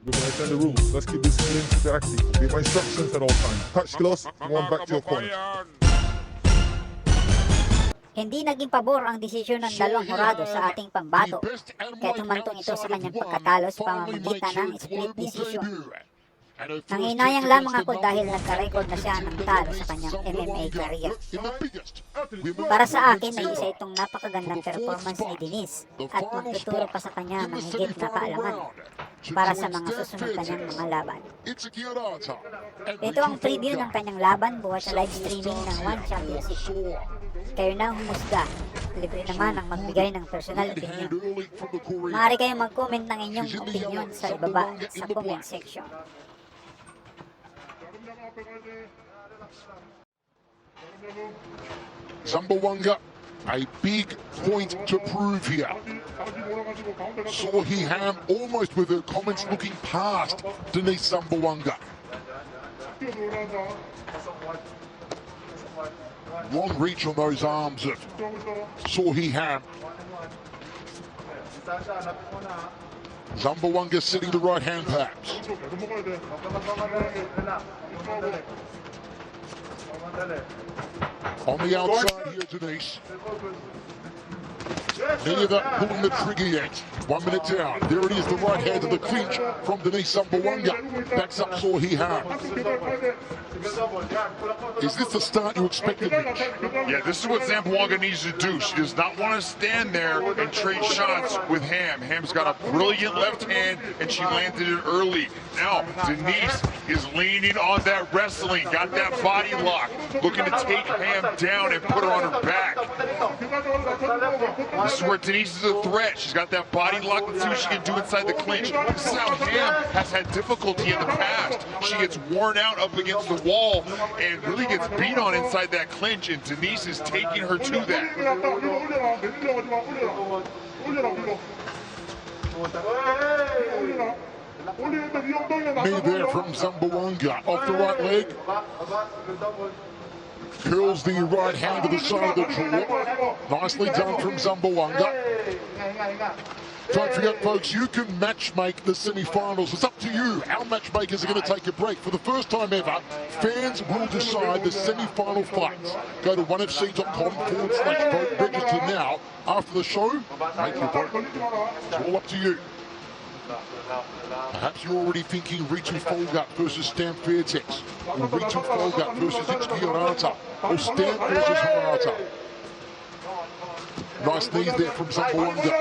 we're going to attend the rules. Let's keep this clean, interactive. Be my instructions at all times. Touch glass, go on back to your corner. Hindi naging pabor ang desisyon ng dalawang hurado sa ating pambato, kaya humantong ito sa kanyang pagkatalo sa pamamagitan ng split decision. Nanginayang lamang ako dahil nagka-record na siya ng talo sa kanyang MMA career. Para sa akin ay isa itong napakagandang performance ni Denice at magtuturo pa sa kanya ng higit na kaalaman para sa mga susunod kanyang mga laban. Ito ang preview ng kanyang laban buhat sa live streaming ng One Championship. Kayo na humusga. Libre naman ang magbigay ng personal opinion. Maaari kayong mag-comment ng inyong opinion sa ibaba sa comment section. Zamboanga, a big point to prove here. Saw Ham almost with her comments looking past Denice Zamboanga. Long reach on those arms of Ham. Zamboanga sitting the right hand perhaps. On the outside here, Denice. Neither pulling the trigger yet. 1 minute down. There it is, the right hand to the clinch from Denice Zamboanga. Backs up Ham. Is this the start you expected, Mitch? Yeah, this is what Zamboanga needs to do. She does not want to stand there and trade shots with Ham. Ham's got a brilliant left hand, and she landed it early. Now, Denice is leaning on that wrestling, got that body lock, looking to take Ham down and put her on her back. This is where Denice is a threat. She's got that body lock. Let's see what she can do inside the clinch. This is how Ham has had difficulty in the past. She gets worn out up against the wall and really gets beat on inside that clinch, and Denice is taking her to that. Knee there from Zamboanga off the right leg. Curls the right hand to the side of the jaw. Nicely done from Zamboanga. Don't forget, folks, you can matchmake the semi-finals. It's up to you. Our matchmakers are going to take a break. For the first time ever, fans will decide the semi-final fights. Go to onefc.com/vote. Register now. After the show, make your vote. It's all up to you. Perhaps you're already thinking Ritu Folgat versus Stamp Fairtex, or Ritu Folgat versus Itsuki or Stamp versus Horata. Nice knees there from Zamboanga.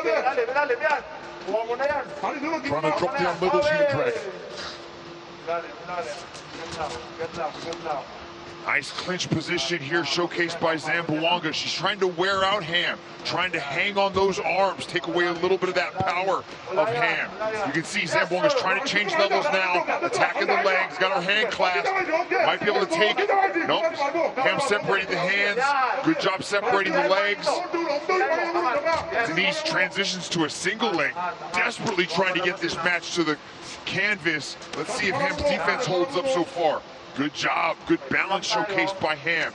Trying to drop down levels here, Dragon. Nice clinch position here showcased by Zamboanga. She's trying to wear out Ham, trying to hang on those arms, take away a little bit of that power of Ham. You can see Zamboanga's trying to change levels now, attacking the legs, got her hand clasped, might be able to take it. Nope, Ham separating the hands, good job separating the legs. Denice transitions to a single leg, desperately trying to get this match to the canvas. Let's see if Ham's defense holds up so far. Good job, good balance showcased by Ham.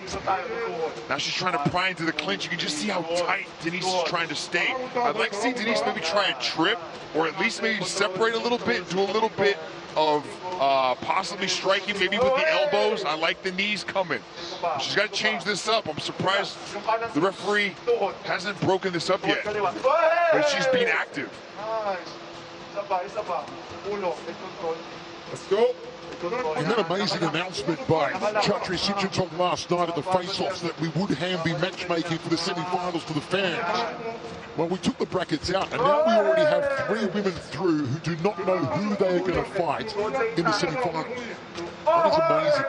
Now she's trying to pry into the clinch. You can just see how tight Denice is trying to stay. I'd like to see Denice maybe try and trip, or at least maybe separate a little bit, do a little bit of possibly striking, maybe with the elbows. I like the knees coming. She's got to change this up. I'm surprised the referee hasn't broken this up yet, but she's being active. Let's go. And that amazing announcement by ChamieCC.TV last night at the face-offs that we would be matchmaking for the semi-finals for the fans. Well, we took the brackets out, and now we already have 3 women through who do not know who they are going to fight in the semi-finals. That is amazing.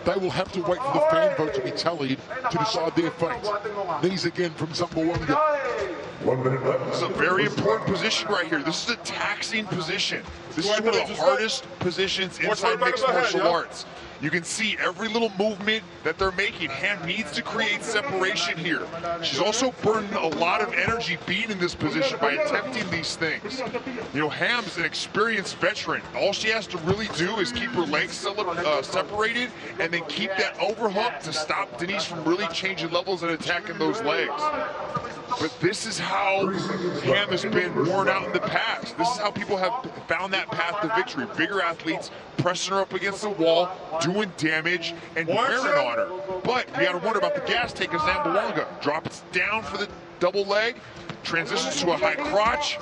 They will have to wait for the fan vote to be tallied to decide their fate. Knees again from Zamboanga. 1 minute left. This is a very important position right here. This is a taxing position. This is one of the hardest positions inside mixed martial arts. You can see every little movement that they're making. Ham needs to create separation here. She's also burning a lot of energy being in this position by attempting these things. You know, Ham's an experienced veteran. All she has to really do is keep her legs separated and then keep that overhook to stop Denice from really changing levels and attacking those legs. But this is how Ham has been worn out in the past. This is how people have found that path to victory. Bigger athletes pressing her up against the wall, doing damage, and wearing on her. But we got to wonder about the gas take of Zamboanga. Drops down for the double leg, transitions to a high crotch.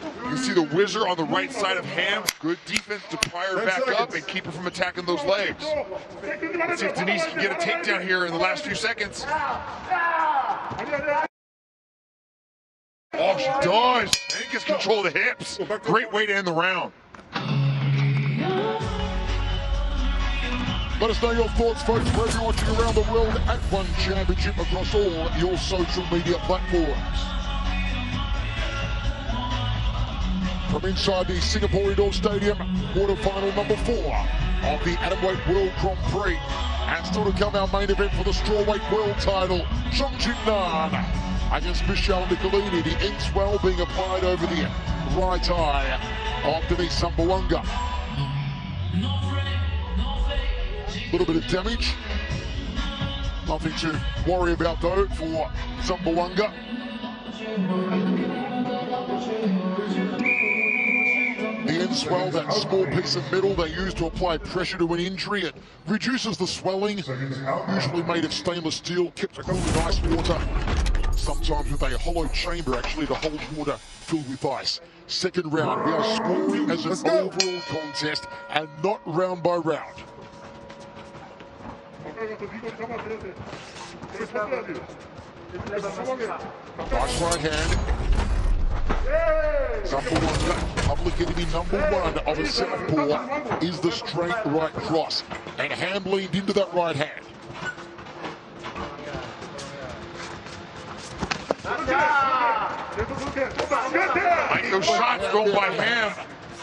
You can see the whizzer on the right side of Ham. Good defense to pry her back up and keep her from attacking those legs. Let's see if Denice can get a takedown here in the last few seconds. Oh, she does. And it gets control of the hips. Great way to end the round. Let us know your thoughts, folks, for everyone watching around the world at One Championship across all your social media platforms. From inside the Singapore Indoor Stadium, quarterfinal number 4 of the Atomweight World Grand Prix. And still to come, our main event for the strawweight world title, Nan against Michelle Nicolini. The ink swell being applied over the right eye of Denice Zamboanga. A little bit of damage. Nothing to worry about though for Zamboanga. The end swell, that small piece of metal they use to apply pressure to an injury, it reduces the swelling. Usually made of stainless steel, kept cool in ice water. Sometimes with a hollow chamber actually to hold water filled with ice. Second round, we are scoring as an overall contest and not round by round. Nice right hand. Zamboanga, public enemy number 1 of a southpaw, is the straight right cross. And Ham leaned into that right hand. Like those shots thrown by Ham.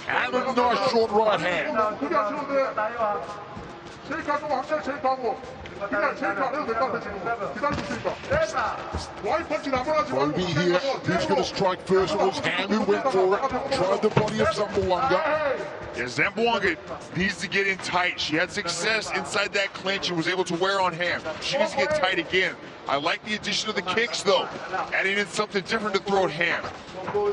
And a nice short right hand. Bobby here, who's going to strike first? It was Ham who went for it, tried the body of Zamboanga. Yeah, Zamboanga needs to get in tight. She had success inside that clinch and was able to wear on Ham. She needs to get tight again. I like the addition of the kicks though, adding in something different to throw at Ham.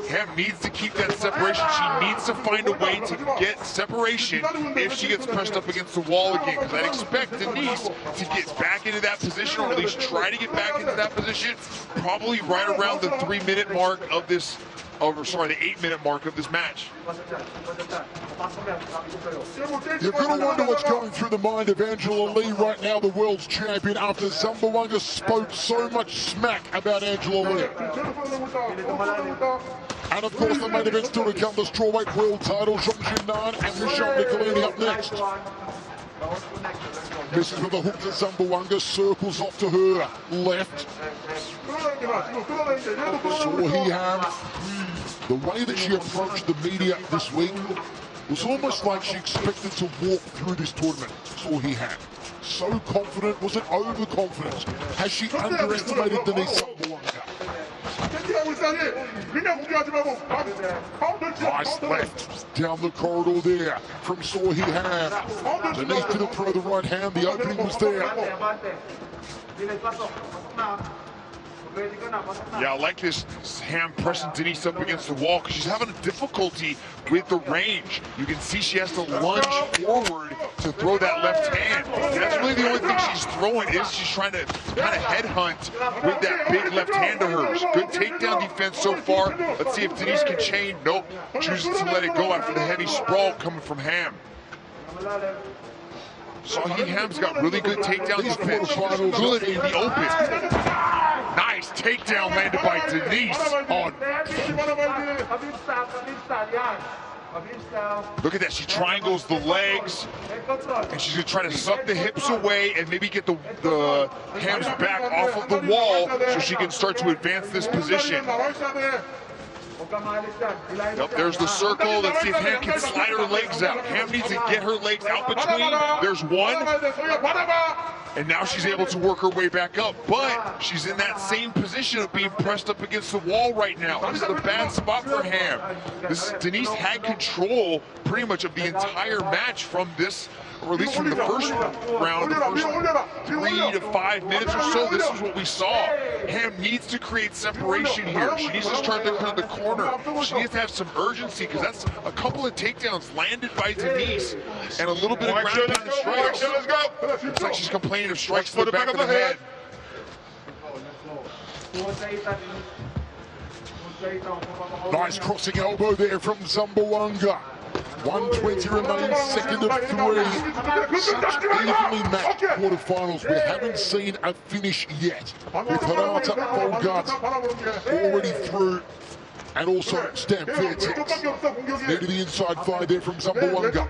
Ham needs to keep that separation. She needs to find a way to get separation if she gets pressed up against the wall again. Because I'd expect Denice to get back into that position, or at least try to get back into that position, probably right around the 3-minute mark of this, the 8-minute mark of this match. You're going to wonder what's going through the mind of Angela Lee right now, the world's champion, after Zamboanga spoke so much smack about Angela Lee. And of course, the main event still to come, the strawweight world title, Nan and Michelle Nicolini up next. Misses with a hook to Zamboanga, circles off to her left. Saw he had the way that she approached the media this week was almost like she expected to walk through this tournament. Saw he had. So confident, was it overconfidence? Has she underestimated Denice Zamboanga? Nice left down the corridor there from Saw he had. Denice didn't throw the right hand, the opening was there. Yeah, I like this Ham pressing Denice up against the wall because she's having a difficulty with the range. You can see she has to lunge forward to throw that left hand. And that's really the only thing she's throwing is she's trying to kind of headhunt with that big left hand of hers. Good takedown defense so far. Let's see if Denice can chain. Nope, chooses to let it go after the heavy sprawl coming from Ham. Sahi Ham's got really good takedown defense. She's good in the open. Nice takedown landed by Denice. Look at that, she triangles the legs, and she's gonna try to suck the hips away and maybe get the Ham's back off of the wall so she can start to advance this position. Yep, there's the circle. Let's see if Ham can slide her legs out. Ham needs to get her legs out between. There's one. And now she's able to work her way back up, but she's in that same position of being pressed up against the wall right now. This is a bad spot for Ham. Denice had control pretty much of the entire match from this, or at least from the first round, the first 3 to 5 minutes or so. This is what we saw. Ham needs to create separation here. She needs to start to cut the corner. She needs to have some urgency, because that's a couple of takedowns landed by Denice and a little bit of ground pound strikes. Looks like she's complaining of strikes to the back of the head. Nice crossing elbow there from Zamboanga. 1:20 remains, second of 3. Such evenly matched quarterfinals. We haven't seen a finish yet. With Hirata Volgat already through, and also Stamp Fairtex. Near to the inside fly there from Zamboanga.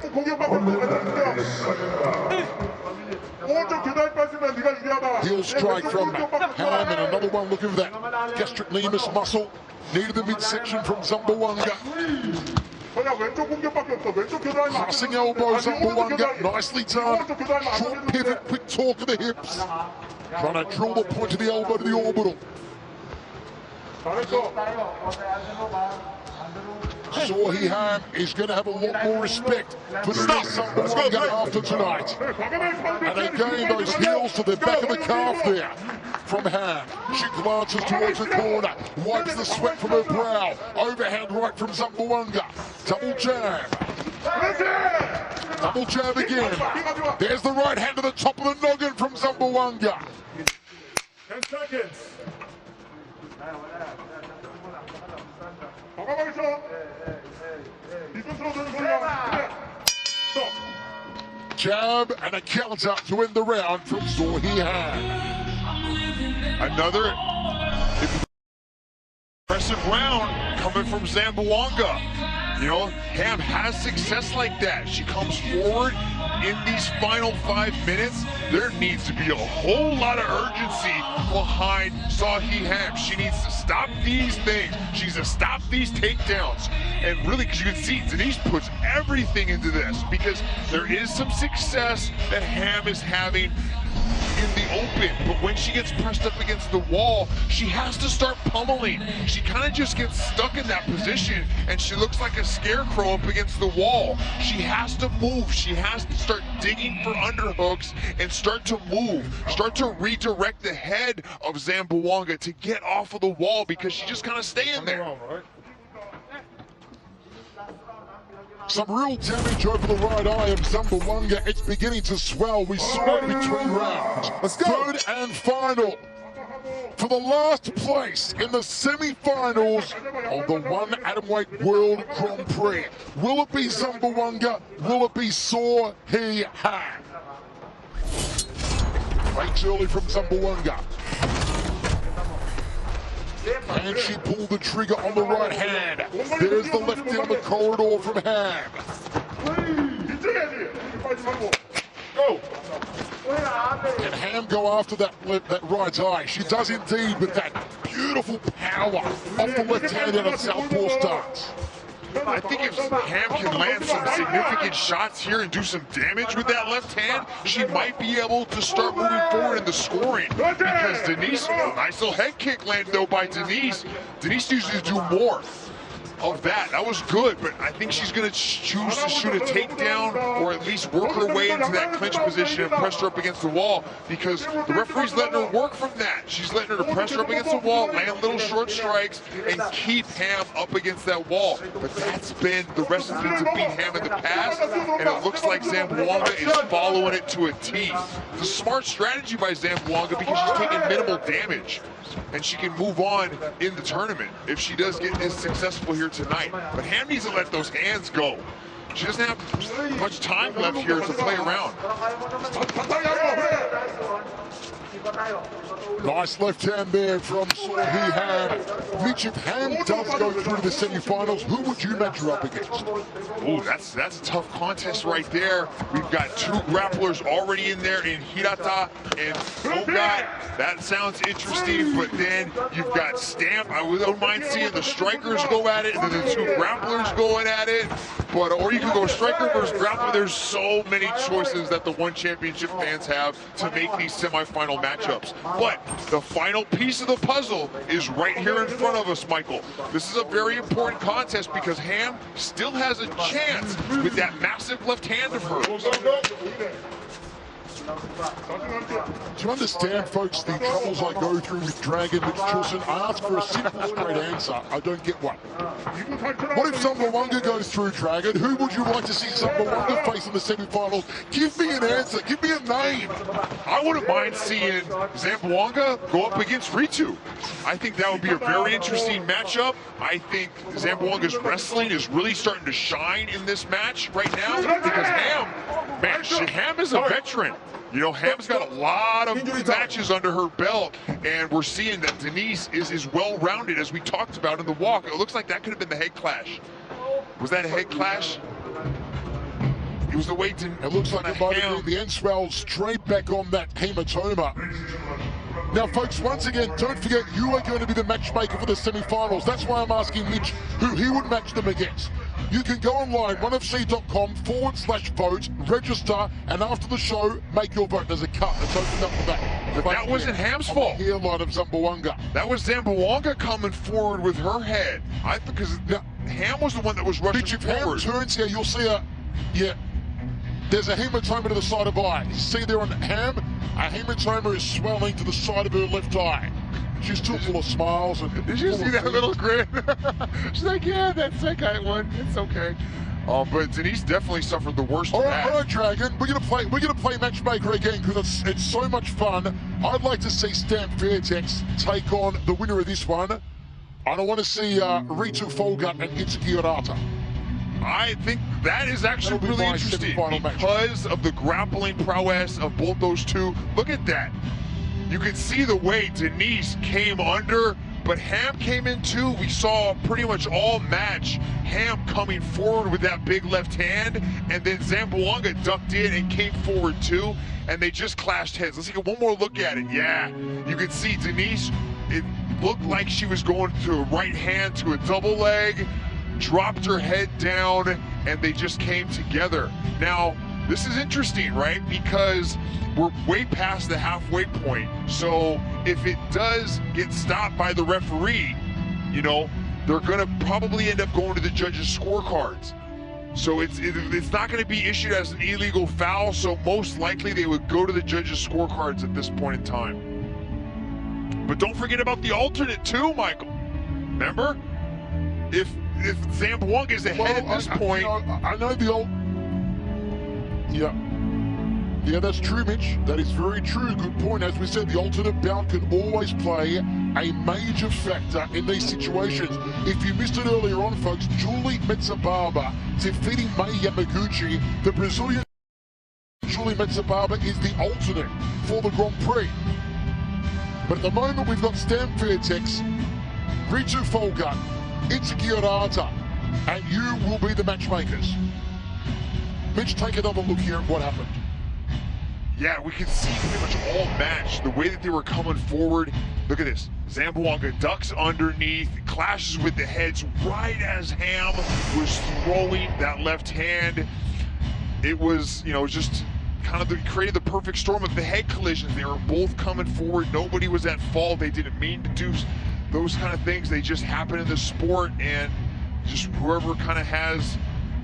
Heel strike from Ham, and another one looking for that gastrocnemius muscle. Near to the midsection from Zamboanga. Passing elbow, Zamboanga, nicely done. Short pivot, quick torque of the hips. Trying to drill the point of the elbow to the orbital. Sohi Ham is going to have a lot more respect for Denice Zamboanga after tonight. And again, those heels to the back of the calf there from Ham. She glances towards the corner, wipes the sweat from her brow. Overhand right from Zamboanga. Double jab. Double jab again. There's the right hand to the top of the noggin from Zamboanga. 10 seconds. Jab and a counter to end the round from Sohi Ham. Another impressive round coming from Zamboanga. You know, Ham has success like that. She comes forward in these final 5 minutes. There needs to be a whole lot of urgency behind Sohi Ham. She needs to stop these things. She needs to stop these takedowns. And really, because you can see, Denice puts everything into this, because there is some success that Ham is having in the open, but when she gets pressed up against the wall, she has to start pummeling. She kind of just gets stuck in that position, and she looks like a scarecrow up against the wall. She has to move. She has to start digging for underhooks and start to move, start to redirect the head of Zamboanga to get off of the wall, because she's just kind of staying there. Some real damage over the right eye of Zamboanga. It's beginning to swell. We saw it between rounds. Let's go. Third and final for the last place in the semi-finals of the one atomweight World Grand Prix. Will it be Zamboanga? Will it be Sohi Ham? Breaks early from Zamboanga. And she pulled the trigger on the right hand. There's the left down the corridor from Ham. Go. Can Ham go after that right eye? She does indeed, with that beautiful power off the left hand in a southpaw stance. I think if Ham can land some significant shots here and do some damage with that left hand, she might be able to start moving forward in the scoring. Because Denice, nice little head kick landed though by Denice. Denice usually do more of that. That was good, but I think she's going to choose to shoot a takedown, or at least work her way into that clinch position and press her up against the wall, because the referee's letting her work from that. She's letting her to press her up against the wall, land little short strikes, and keep Ham up against that wall. But that's been the recipe to beat Ham in the past, and it looks like Zamboanga is following it to a T. It's a smart strategy by Zamboanga, because she's taking minimal damage, and she can move on in the tournament if she does get as successful here tonight. But Ham needs to let those hands go. She doesn't have much time left here to play around. Nice left hand there from Sohi Ham. Mitch, if Ham does go through to the semi-finals, who would you match her up against? Oh, that's a tough contest right there. We've got two grapplers already in there in Hirata and Volgat. That sounds interesting, but then you've got Stamp. I don't mind seeing the strikers go at it, and then the two grapplers going at it. But or you can go striker versus grappler. There's so many choices that the One Championship fans have to make these semifinal matchups. But the final piece of the puzzle is right here in front of us, Michael. This is a very important contest because Ham still has a chance with that massive left hand of hers. Do you understand, folks, the troubles I go through with Dragon, Mitch Chilson? I ask for a simple, straight answer. I don't get one. What if Zamboanga goes through, Dragon? Who would you like to see Zamboanga face in the semi-finals? Give me an answer. Give me a name. I wouldn't mind seeing Zamboanga go up against Ritu. I think that would be a very interesting matchup. I think Zamboanga's wrestling is really starting to shine in this match right now because Ham is a veteran. You know, Ham's got a lot of matches under her belt, and we're seeing that Denice is well-rounded, as we talked about in the walk. It looks like that could have been the head clash. Was that a head clash? It was the way to... It looks like the end swell straight back on that hematoma. Now, folks, once again, don't forget, you are going to be the matchmaker for the semi-finals. That's why I'm asking Mitch who he would match them against. You can go online, onefc.com/vote, register, and after the show, make your vote. There's a cut that's opened up for that. But that wasn't Ham's fault. The hairline of Zamboanga. That was Zamboanga coming forward with her head. Because Ham was the one that was rushing Mitch, if forward. Ham turns here, you'll see there's a hematoma to the side of eye. You see there on Ham, a hematoma is swelling to the side of her left eye. She's still full of smiles. And did you see that little grin? She's like, yeah, that's that guy one. It's okay. But Denice definitely suffered the worst of that. All right, Dragon. We're gonna play matchmaker again because it's so much fun. I'd like to see Stamp Fairtex take on the winner of this one. And I want to see Ritu Folgut and Itsuki Arata. I think that is actually really interesting because of the grappling prowess of both those two. Look at that. You can see the way Denice came under, but Ham came in too. We saw pretty much all match Ham coming forward with that big left hand, and then Zamboanga ducked in and came forward too, and they just clashed heads. Let's take one more look at it. Yeah, you can see Denice, it looked like she was going to a right hand to a double leg, dropped her head down, and they just came together. Now, this is interesting, right? Because we're way past the halfway point. So if it does get stopped by the referee, you know, they're gonna probably end up going to the judges' scorecards. So it's not gonna be issued as an illegal foul, so most likely they would go to the judges' scorecards at this point in time. But don't forget about the alternate too, Michael. Remember? If Zamboanga is ahead at this point. I know the old... Yeah, that's true, Mitch. That is very true. Good point. As we said, the alternate bout can always play a major factor in these situations. If you missed it earlier on, folks, Julie Metzababa defeating Mai Yamaguchi. The Brazilian Julie Metzababa is the alternate for the Grand Prix. But at the moment, we've got Stamp Fairtex, Ritu Folgut, Itsuki Arata, and you will be the matchmakers. Mitch, take another look here at what happened. Yeah, we can see pretty much all match, the way that they were coming forward. Look at this. Zamboanga ducks underneath, clashes with the heads right as Ham was throwing that left hand. It was, you know, just kind of created the perfect storm of the head collisions. They were both coming forward. Nobody was at fault. They didn't mean to do those kind of things. They just happen in the sport, and just whoever kind of has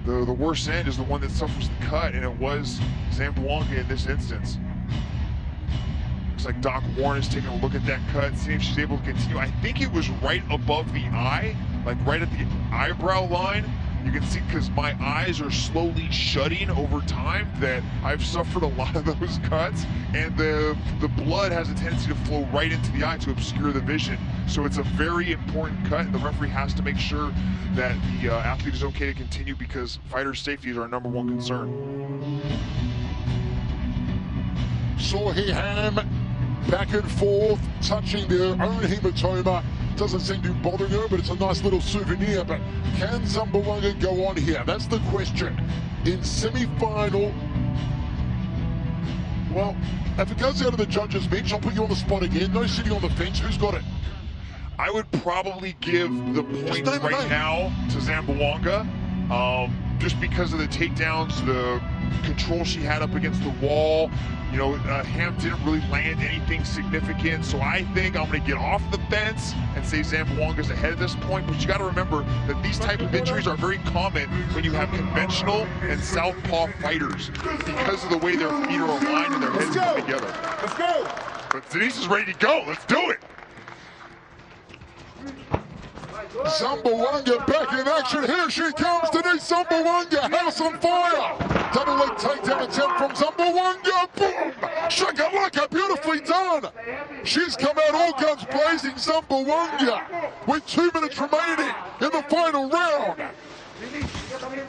the worst end is the one that suffers the cut, and it was Zamboanga in this instance. Looks like Doc Warren is taking a look at that cut, seeing if she's able to continue. I think it was right above the eye, like right at the eyebrow line. You can see, because my eyes are slowly shutting over time, that I've suffered a lot of those cuts, and the blood has a tendency to flow right into the eye to obscure the vision. So it's a very important cut, and the referee has to make sure that the athlete is okay to continue, because fighter safety is our #1 concern. Saw here Ham back and forth, touching their own hematoma. Doesn't seem to bother her, but it's a nice little souvenir. But can Zamboanga go on here? That's the question. In semi-final, well, if it goes out of the judges' bench, I'll put you on the spot again. No sitting on the fence. Who's got it? I would probably give the point right now to Zamboanga. just because of the takedowns, the control she had up against the wall. You know, Ham didn't really land anything significant, so I think I'm going to get off the fence and say Zamboanga's ahead at this point. But you got to remember that these type of injuries are very common when you have conventional and southpaw fighters because of the way their feet are aligned and their heads come together. Let's go. But Denice is ready to go. Let's do it. Zamboanga back in action. Here she comes. Denice Zamboanga, house on fire. Double leg takedown attempt from Zamboanga. Boom! Shakalaka, beautifully done. She's come out all guns blazing. Zamboanga with 2 minutes remaining in the final round.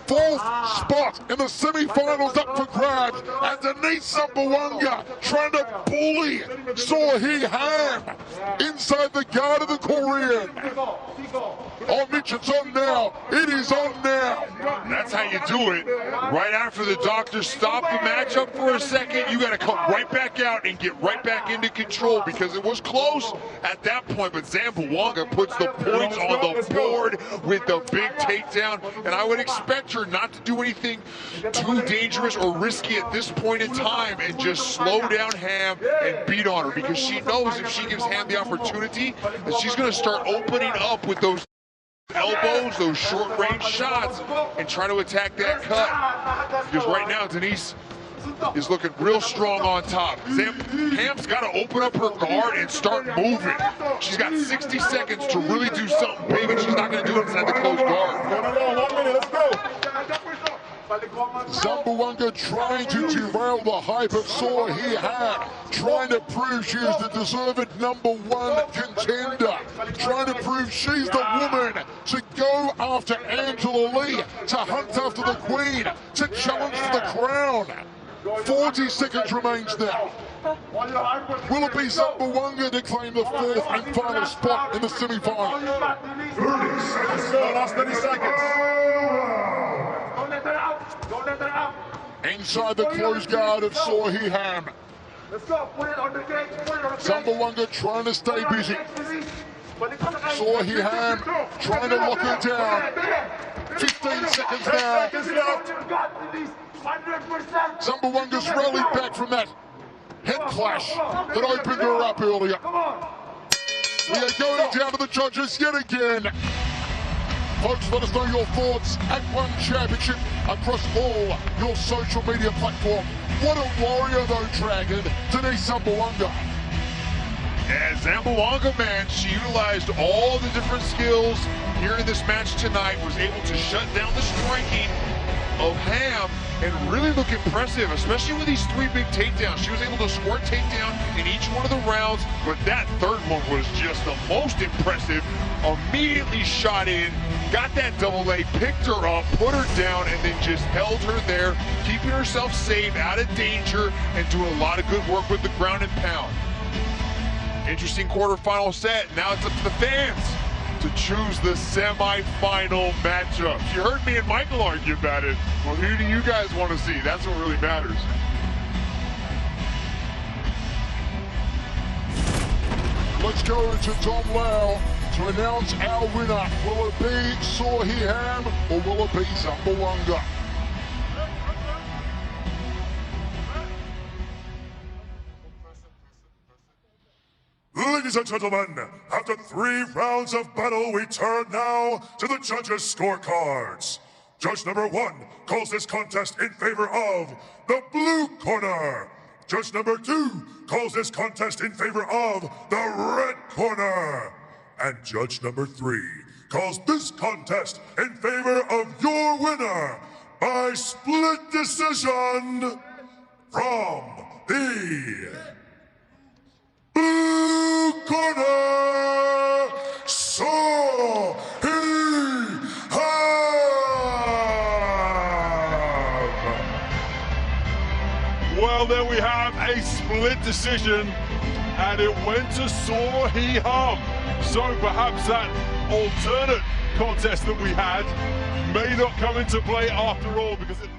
4th spot in the semi-finals up for grabs, and Denice Zamboanga trying to bully Sohee Ham inside the guard of the Korean. Oh, Mitch, it's on now. It is on now. That's how you do it. Right after the doctor stopped the matchup for a second, you got to come right back out and get right back into control because it was close at that point, but Zamboanga puts the points on the board with the big takedown, and I would expect her not to do anything too dangerous or risky at this point in time and just slow down Ham and beat on her because she knows if she gives Ham the opportunity that she's going to start opening up with those elbows, those short-range shots, and try to attack that cut. Because right now, Denice is looking real strong on top. Ham's got to open up her guard and start moving. She's got 60 seconds to really do something big, and she's not going to do it inside the closed guard. 1 minute, let's go. Zamboanga trying to derail the hype of Sohee Ham, trying to prove she is the deserved #1 contender, trying to prove she's the woman to go after Angela Lee, to hunt after the queen, to challenge for the crown. 40 seconds remains now. Will it be Zamboanga to claim the 4th and final spot in the semi-final? 30 seconds, last 30 seconds. Inside the closed guard of Sohee Ham. Zamboanga trying to stay busy. Sohee Ham trying to lock her down. 15 seconds now. Zamboanga's rallied back from that head clash that opened her up earlier. We are going down to the judges yet again. Folks, let us know your thoughts at One Championship across all your social media platforms. What a warrior though, Dragon, Denice Zamboanga. And Zamboanga, man, she utilized all the different skills here in this match tonight, was able to shut down the striking of Ham and really look impressive, especially with these 3 big takedowns. She was able to score a takedown in each one of the rounds, but that 3rd one was just the most impressive. Immediately shot in, got that double leg, picked her up, put her down, and then just held her there, keeping herself safe, out of danger, and doing a lot of good work with the ground and pound. Interesting quarterfinal set. Now it's up to the fans to choose the semi-final matchup. You heard me and Michael argue about it. Well, who do you guys want to see? That's what really matters. Let's go to Tom Lau to announce our winner. Will it be Sohee Ham or will it be Zamboanga? Ladies and gentlemen, after 3 rounds of battle, we turn now to the judges' scorecards. Judge number 1 calls this contest in favor of the blue corner. Judge number 2 calls this contest in favor of the red corner. And judge number 3 calls this contest in favor of your winner by split decision from the blue corner, Sohee Ham. Well, there we have a split decision, and it went to Sohee Ham. So perhaps that alternate contest that we had may not come into play after all, because it